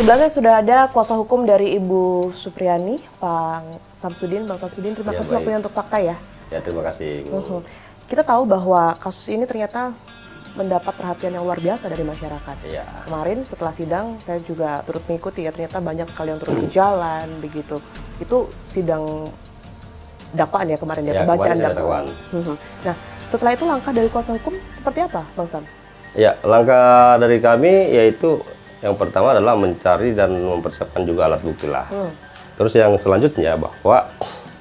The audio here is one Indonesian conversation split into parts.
sebelah saya sudah ada kuasa hukum dari Ibu Supriani, Pak Samsudin. Bang Samsudin, terima kasih waktunya untuk fakta ya. Ya, terima kasih. Kita tahu bahwa kasus ini ternyata mendapat perhatian yang luar biasa dari masyarakat. Iya. Kemarin setelah sidang saya juga turut mengikuti ya, ternyata banyak sekali yang turun ke jalan begitu. Itu sidang dakwaan ya kemarin ya, pembacaan dakwaan. Nah, setelah itu langkah dari kuasa hukum seperti apa, Bang Sam? Ya, langkah dari kami yaitu yang pertama adalah mencari dan mempersiapkan juga alat bukti lah. Terus yang selanjutnya bahwa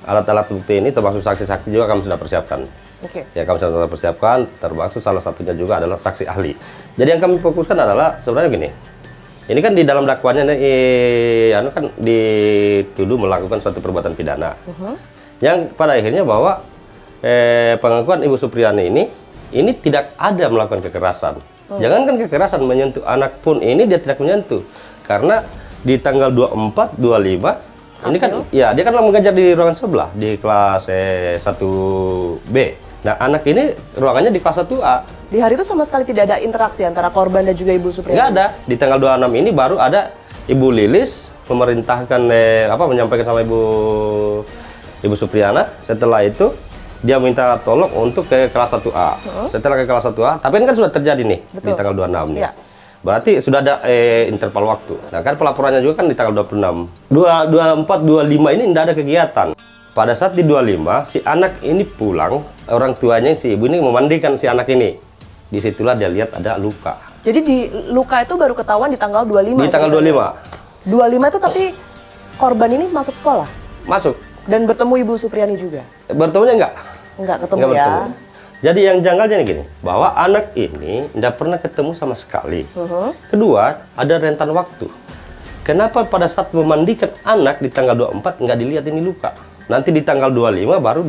alat-alat bukti ini termasuk saksi-saksi juga kami sudah persiapkan. Ya, kami sudah persiapkan, termasuk salah satunya juga adalah saksi ahli. Jadi yang kami fokuskan adalah sebenarnya gini. Ini kan di dalam dakwaannya kan dituduh melakukan suatu perbuatan pidana. Yang pada akhirnya bahwa pengakuan Ibu Supriani ini tidak ada melakukan kekerasan. Jangankan kekerasan, menyentuh anak pun ini dia tidak menyentuh. Karena di tanggal 24, 25 ini kan ya dia kan mengajar di ruangan sebelah di kelas 1B. Nah, anak ini ruangannya di kelas 1A. Di hari itu sama sekali tidak ada interaksi antara korban dan juga Ibu Supriani? Nggak ada. Di tanggal 26 ini baru ada Ibu Lilis memerintahkan menyampaikan sama Ibu Supriana. Setelah itu dia minta tolong untuk ke kelas 1A. Setelah ke kelas 1A, tapi ini kan sudah terjadi nih. Betul. Di tanggal 26 nih. Ya. Berarti sudah ada interval waktu. Nah, kan pelaporannya juga kan di tanggal 26. 24, 25 ini tidak ada kegiatan. Pada saat di 25, si anak ini pulang, orang tuanya si ibu ini memandikan si anak ini. Disitulah dia lihat ada luka. Jadi di luka itu baru ketahuan di tanggal 25? Di tanggal 25. 25 itu tapi korban ini masuk sekolah? Masuk. Dan bertemu Ibu Supriani juga? Bertemunya enggak? Enggak ketemu enggak ya? Bertemu. Jadi yang janggalnya nih gini, bahwa anak ini tidak pernah ketemu sama sekali. Kedua, ada rentan waktu. Kenapa pada saat memandikan anak di tanggal 24 nggak dilihat ini luka? Nanti di tanggal 25 baru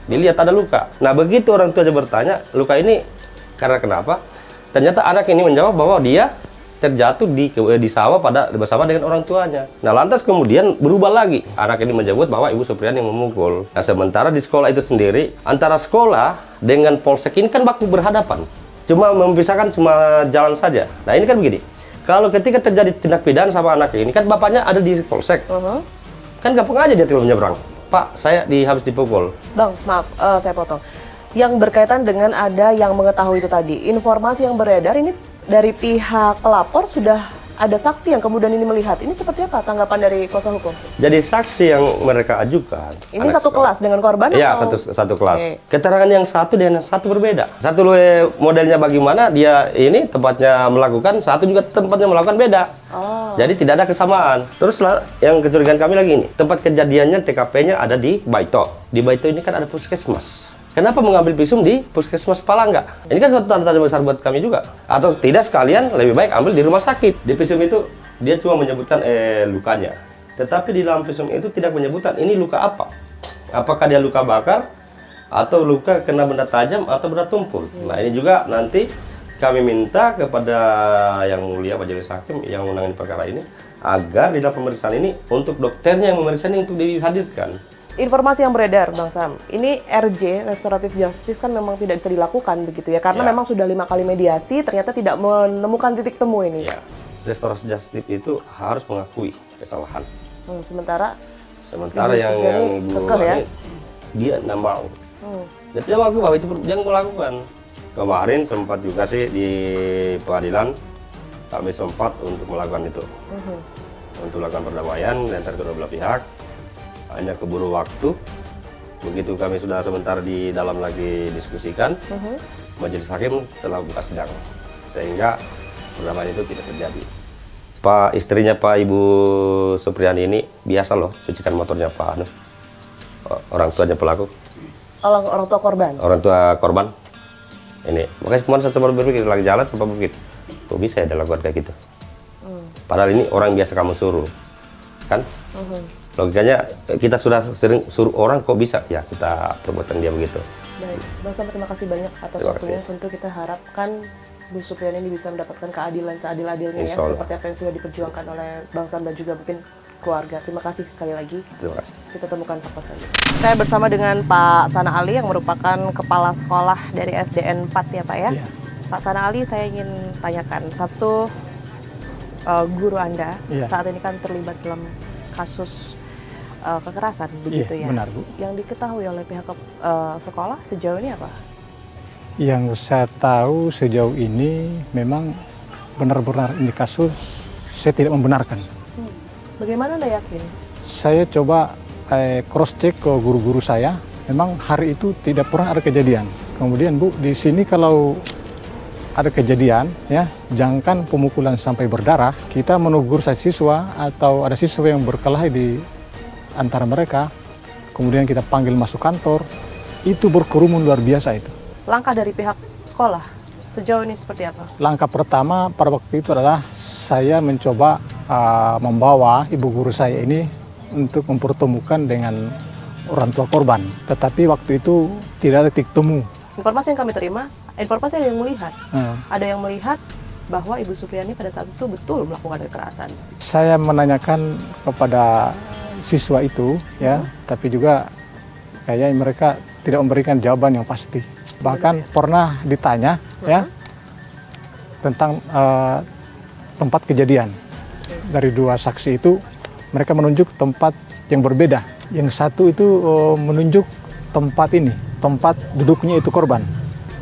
dilihat ada luka. Nah, begitu orang tuanya bertanya, luka ini karena kenapa? Ternyata anak ini menjawab bahwa dia terjatuh di sawah bersama dengan orang tuanya. Nah, lantas kemudian berubah lagi. Anak ini menyebut bahwa Ibu Supriani yang memukul. Nah, sementara di sekolah itu sendiri, antara sekolah dengan polsek ini kan baku berhadapan. Cuma memisahkan cuma jalan saja. Nah, ini kan begini. Kalau ketika terjadi tindak pidana sama anak ini, kan bapaknya ada di polsek. Kan gampang aja dia tinggal menyeberang. Pak, saya habis dipukul. Bang, maaf, saya potong. Yang berkaitan dengan ada yang mengetahui itu tadi, informasi yang beredar ini dari pihak pelapor sudah ada saksi yang kemudian ini melihat. Ini seperti apa tanggapan dari kuasa hukum? Jadi saksi yang mereka ajukan. Ini satu kelas dengan korban? Iya, satu kelas. Keterangan yang satu dengan yang satu berbeda. Satu modelnya bagaimana dia ini tempatnya melakukan, satu juga tempatnya melakukan beda. Jadi tidak ada kesamaan. Terus yang kecurigaan kami lagi ini, tempat kejadiannya TKP-nya ada di Baito. Di Baito ini kan ada puskesmas. Kenapa mengambil visum di puskesmas Palangga? Ini kan suatu tanda besar buat kami juga. Atau tidak sekalian lebih baik ambil di rumah sakit. Di visum itu dia cuma menyebutkan lukanya. Tetapi di dalam visum itu tidak menyebutkan ini luka apa. Apakah dia luka bakar atau luka kena benda tajam atau benda tumpul. Nah, ini juga nanti kami minta kepada yang mulia Majelis Hakim yang menangani perkara ini agar di dalam pemeriksaan ini untuk dokternya yang memeriksa ini untuk dihadirkan. Informasi yang beredar, Bang Sam, ini RJ, Restoratif Justice kan memang tidak bisa dilakukan begitu ya, karena memang sudah 5 kali mediasi, ternyata tidak menemukan titik temu ini. Ya, Restoratif Justice itu harus mengakui kesalahan. Sementara yang Ibu ya? Dia tidak mau. Dia tidak mau bahwa itu dia melakukan. Kemarin sempat juga sih di pengadilan kami sempat untuk melakukan itu, untuk melakukan perdamaian antara kedua belah pihak. Hanya keburu waktu. Begitu kami sudah sebentar di dalam lagi diskusikan, Majelis Hakim telah buka sidang, sehingga perdamaian itu tidak terjadi. Pak istrinya Pak Ibu Supriani ini biasa loh cucikan motornya Pak orang tuanya pelaku. Orang tua korban. Orang tua korban. Ini makanya kemarin saya coba berpikir lagi jalan sempat berpikir, kok bisa ya dilakukan kayak gitu. Padahal ini orang biasa kamu suruh, kan? Logikanya kita sudah sering suruh orang, kok bisa ya kita perbuatan dia begitu. Baik, Bang Sam, terima kasih banyak atas waktunya. Tentu kita harapkan Bu Supriani ini bisa mendapatkan keadilan seadil-adilnya ya, seperti apa yang sudah diperjuangkan oleh Bang Sam dan juga mungkin keluarga. Terima kasih sekali lagi. Terima kasih. Kita temukan fakta selanjutnya. Saya bersama dengan Pak Sana Ali yang merupakan kepala sekolah dari SDN 4 ya Pak ya. Pak Sana Ali, saya ingin tanyakan satu, guru Anda Iya. saat ini kan terlibat dalam kasus kekerasan, begitu Iya, ya? benar, Bu. Yang diketahui oleh pihak sekolah sejauh ini apa? Yang saya tahu sejauh ini memang benar-benar ini kasus saya tidak membenarkan. Bagaimana Anda yakin? Saya coba cross check ke guru-guru saya, memang hari itu tidak pernah ada kejadian. Kemudian Bu, di sini kalau ada kejadian, ya, jangankan pemukulan sampai berdarah, kita menegur siswa atau ada siswa yang berkelahi di antara mereka, kemudian kita panggil masuk kantor, itu berkerumun luar biasa itu. Langkah dari pihak sekolah sejauh ini seperti apa? Langkah pertama pada waktu itu adalah saya mencoba membawa ibu guru saya ini untuk mempertemukan dengan orang tua korban. Tetapi waktu itu tidak ada titik temu. Informasi yang kami terima, informasi ada yang melihat. Ada yang melihat bahwa Ibu Supriyani pada saat itu betul melakukan kekerasan. Saya menanyakan kepada siswa itu, ya, tapi juga kayaknya mereka tidak memberikan jawaban yang pasti. Bahkan pernah ditanya, ya, tentang tempat kejadian. Dari dua saksi itu, mereka menunjuk tempat yang berbeda. Yang satu itu menunjuk tempat ini, tempat duduknya itu korban.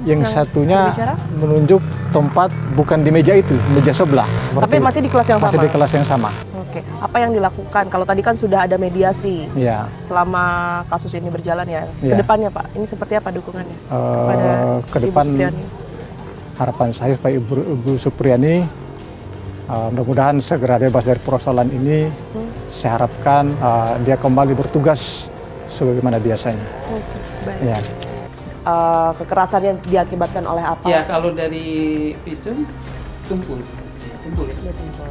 Yang satunya menunjuk tempat bukan di meja itu, meja sebelah. Tapi masih di kelas yang sama? Masih di kelas yang sama. Oke, apa yang dilakukan? Kalau tadi kan sudah ada mediasi Ya. selama kasus ini berjalan ya. Ya. Kedepannya Pak, ini seperti apa dukungannya Ke depan Ibu Supriyani? harapan saya supaya Ibu Supriyani mudah-mudahan segera bebas dari persoalan ini. Saya harapkan dia kembali bertugas sebagaimana biasanya. Oke, baik. Ya. Kekerasan yang diakibatkan oleh apa? Ya, kalau dari visum tumpul. Tumpul ya. Dia tumpul.